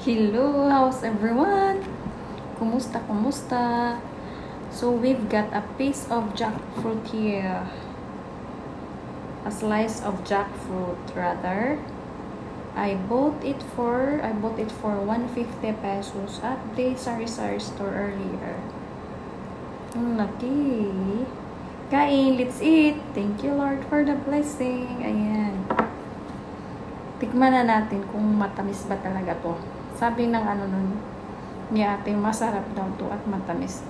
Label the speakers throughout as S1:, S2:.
S1: Hello, how's everyone? Kumusta, kumusta? So we've got a piece of jackfruit here. A slice of jackfruit rather. I bought it for 150 pesos at the sari-sari store earlier. Ang laki. Kain, let's eat. Thank you Lord for the blessing. Ayan. Tikman na natin kung matamis ba talaga to. Sabi ng ano nun, ni ate, masarap daw to at matamis.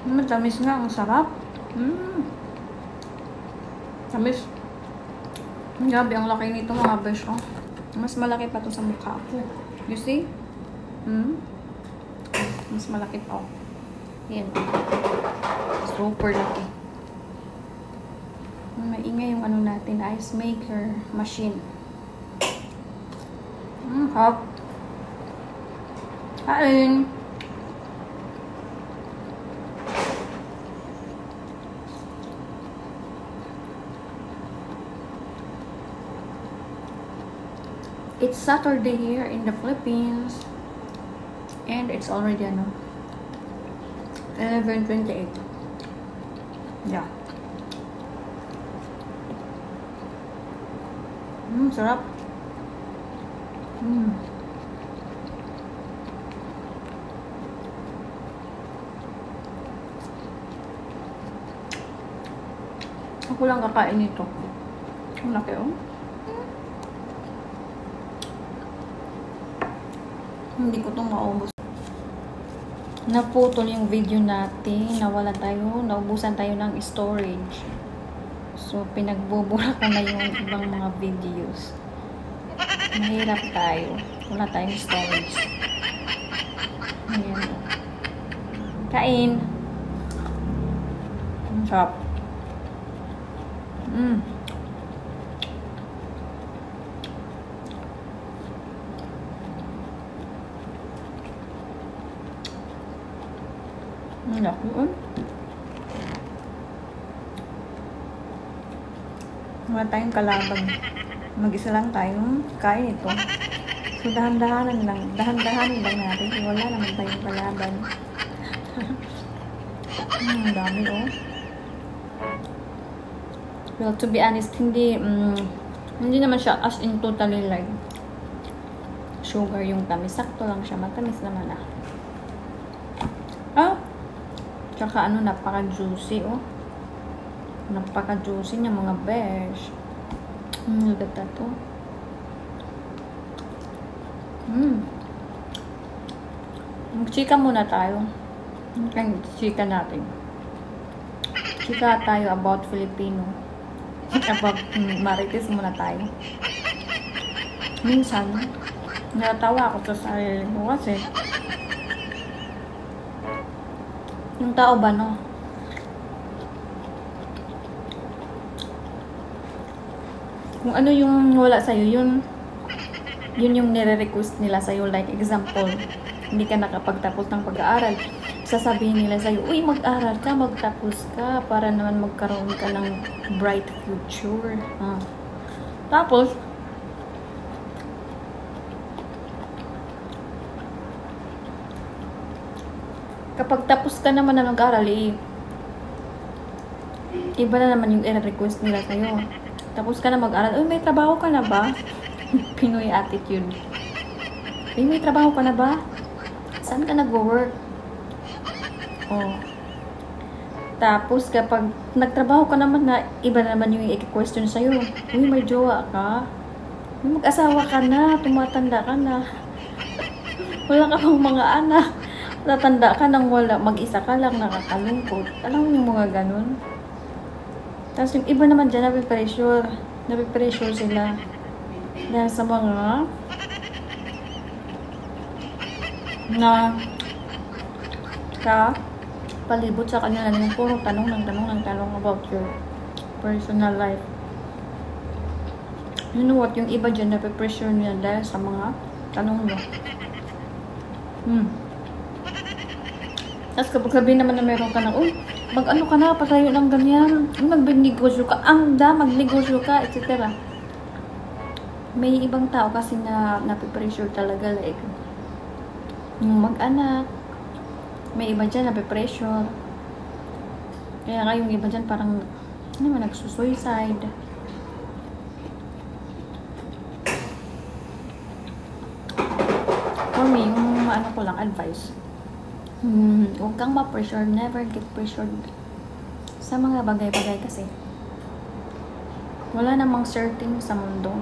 S1: Matamis nga, ang sarap. Tamis. Grabe, ang laki nito mga besh, oh. Mas malaki pa to sa mukha ko. You see? Mas malaki pa, oh. Yan. Super laki. Maingay yung ano natin, ice maker machine. Hop. Kain. It's Saturday here in the Philippines. And it's already 11:28. Yeah. Sarap. Ako lang kakain nito. Ang laki, oh. Hindi ko itong maubos. Naputol yung video natin. Naubusan tayo ng storage. So, pinagbubura ko na yung ibang mga videos. Mahirap tayo. Wala tayong storage. Ayan. Kain. Sarap. Laki, oh. Wala tayong kalaban. Mag-isa lang tayong kain ito. So, dahan-dahanin lang natin. Wala naman tayong kalaban. Ang dami, oh. Well, to be honest, hindi naman siya as in totally like sugar yung tamis. Sakto lang siya. Matamis naman, ah. Tsaka napaka-juicy, oh. Napaka-juicy niya, mga besh. Look at that, oh. Mag-chika muna tayo. Chika natin. Chika tayo about Filipino. About Marites muna tayo. Minsan, natawa ako sa sarili ko kasi yung tao ba, no? Kung ano yung wala sa'yo, yun yung nire-request nila sa'yo. Like, example, hindi ka nakapagtapos ng pag-aaral. Sasabihin nila sa'yo, uy, mag-aral ka, magtapos ka, para naman magkaroon ka ng bright future. Tapos, kapag tapos ka naman na mag-aral, iba na naman yung i-request nila sa'yo. Tapos ka na mag-aral, uy, may trabaho ka na ba? Pinoy attitude. Uy, may trabaho ka na ba? Saan ka nag-work? Oh. Tapos kapag nagtrabaho ka naman na, iba na naman yung i-question sa'yo. Uy, may jowa ka? Uy, mag-asawa ka na, tumatanda ka na. Wala ka pang mga anak. Natanda ka nang wala, mag-isa ka lang, nakakalungkot. Alam mo yung mga ganun? Tapos yung iba naman dyan, napipressure sila. Dahil sa mga palibot sa kanila yung puro tanong about your personal life. You know what? Yung iba dyan, napipressure nila dahil sa mga tanong mo. Tapos kapag sabihin naman na meron ka na, uy, mag-ano ka na, patayo ng ganyan, magnegosyo ka, magnegosyo ka, etc. May ibang tao kasi na napipressure talaga, like yung mag-anak. May iba dyan napipressure. Kaya nga yung iba dyan parang nagsusuicide. For me, yung ano ko lang, advice, huwag kang ma-pressure, never get pressured sa mga bagay-bagay kasi wala namang certain sa mundo.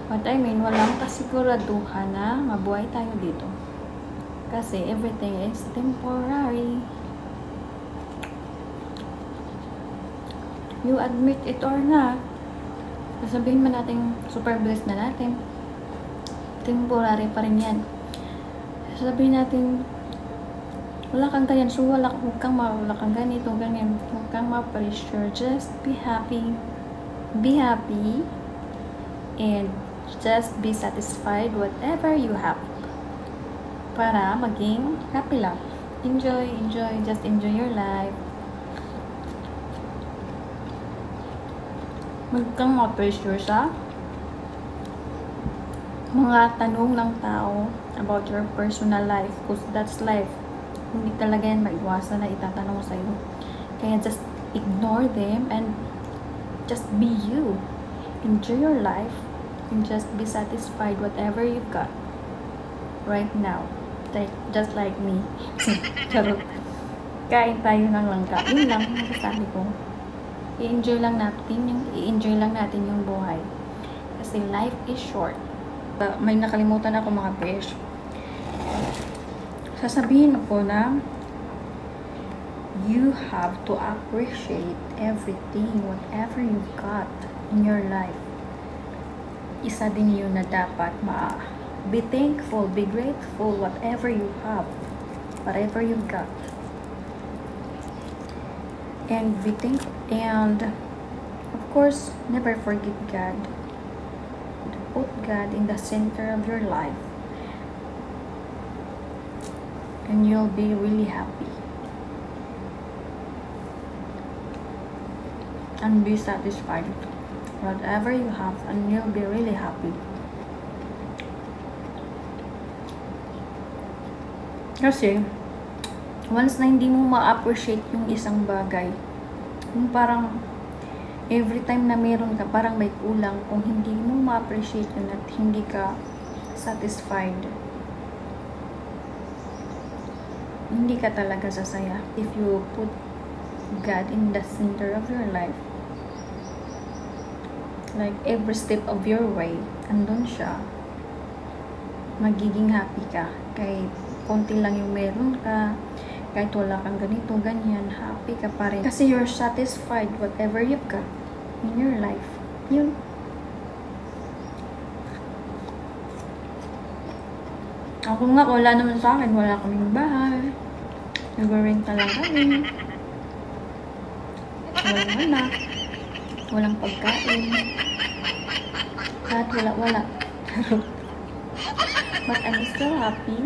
S1: What I mean, walang kasiguraduhan na mabuhay tayo dito. Kasi everything is temporary. You admit it or not, sasabihin man natin super blessed na natin, temporary pa rin yan. Sasabihin natin wala kang ganyan, so wala kang ganito, ganyan. Huwag kang ma-pressure. Just be happy. Be happy. And just be satisfied whatever you have. Para maging happy lang. Enjoy. Just enjoy your life. Huwag kang ma-pressure sa mga tanong ng tao about your personal life. Because that's life. Hindi talaga yan maiwasan na itatanong sa'yo. Kaya just ignore them and just be you. Enjoy your life and just be satisfied whatever you've got right now. Just like me. Charot. Kain tayo ng langka. Yun lang sabi ko. I-enjoy lang natin yung buhay. Kasi life is short. May nakalimutan ako mga besh. Sasabihin ko na you have to appreciate everything, whatever you've got in your life. Isa din yun na dapat be thankful, be grateful, whatever you have, whatever you've got. And be thankful, and of course, never forget God. Put God in the center of your life. And you'll be really happy. And be satisfied. Whatever you have, and you'll be really happy. Kasi, once na hindi mo ma-appreciate yung isang bagay, yung parang every time na meron ka, parang may kulang. Kung hindi mo ma-appreciate yun at hindi ka satisfied, hindi ka talaga sasaya. If you put God in the center of your life, like every step of your way, andun siya, magiging happy ka. Kahit konti lang yung meron ka, kahit wala kang ganito, ganyan, happy ka pa rin. Kasi you're satisfied whatever you've got in your life. Yun. Ako nga, wala naman sa akin. Wala kaming bahay. Nag-renta lang kami. Walang anak. Walang pagkain. At wala. But I'm still happy.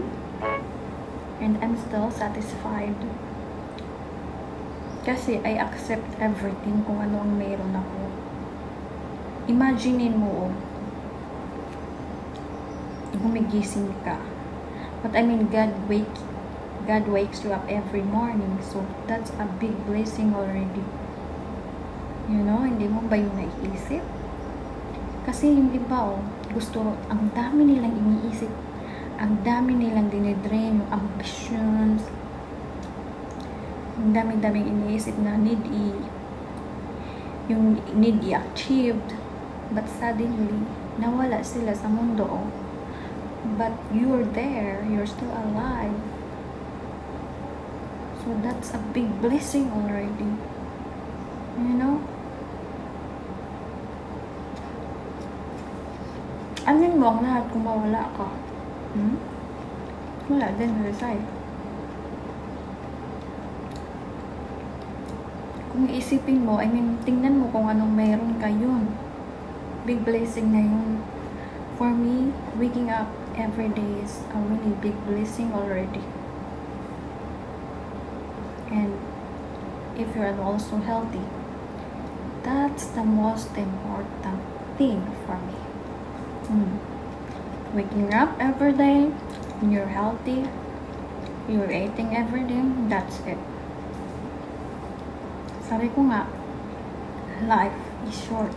S1: And I'm still satisfied. Kasi I accept everything kung ano ang meron ako. Imaginein mo, gumigising ka. But I mean, God wakes you up every morning. So, that's a big blessing already. You know, hindi mo ba yung naiisip? Kasi yung iba, ang dami nilang iniisip. Ang dami nilang dinidream, yung ambitions. Ang dami-daming iniisip na need i-achieved. But suddenly, nawala sila sa mundo. But you're there, you're still alive. So that's a big blessing already. You know? Amin mo ang lahat kung mawala ka. Wala din, resign. Kung iisipin mo, I mean, tingnan mo kung anong mayroon ka, yun. Big blessing na yun. For me, waking up every day is a really big blessing already. And if you're also healthy, that's the most important thing for me. Waking up every day, when you're healthy, you're eating every day, that's it. Sabi ko nga, life is short.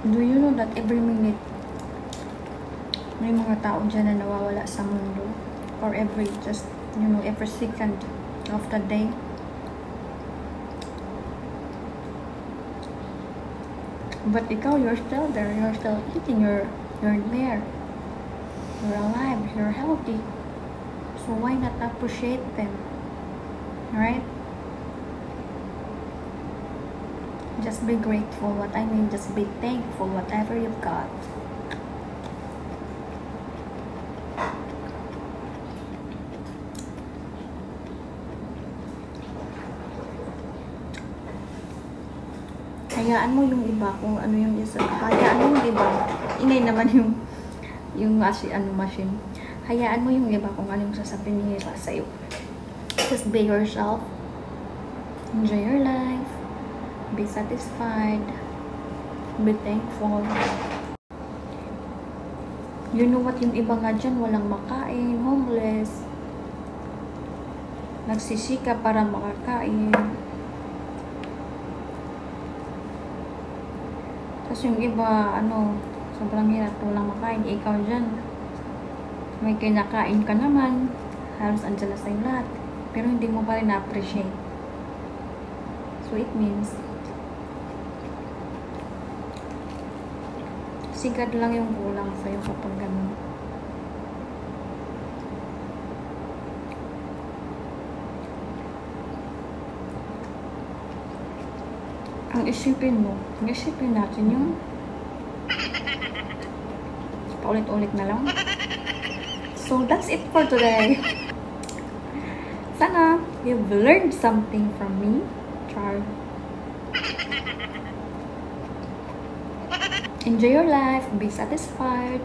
S1: Do you know that every minute may mga tao dyan na nawawala sa mundo? Or every second of the day? But ikaw, you're still there, you're still eating, you're there, you're alive, you're healthy. So why not appreciate them? Right? Just be grateful. Just be thankful whatever you've got. Hayaan mo yung iba kung ano yung isa. Hayaan mo yung iba. Inay naman yung machine. Hayaan mo yung iba kung ano yung sasabihin nila sa'yo. Just be yourself. Enjoy your life. Be satisfied. Be thankful. You know what, yung iba nga dyan, walang makain, homeless. Nagsisika para makakain. Tapos yung iba, sobrang hirap, walang makain. Ikaw dyan, may kinakain ka naman. Halos andyan na sa'yo lahat. Pero hindi mo pa rin na-appreciate. So it means, sigad lang yung kulang sa'yo kapag ganun. Ang isipin natin yung paulit-ulit na lang. So that's it for today. Sana you've learned something from me. Char. Enjoy your life. Be satisfied.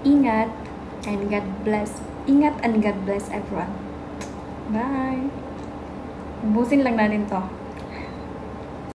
S1: Ingat and God bless. Ingat and God bless everyone. Bye. Ubusin lang natin to.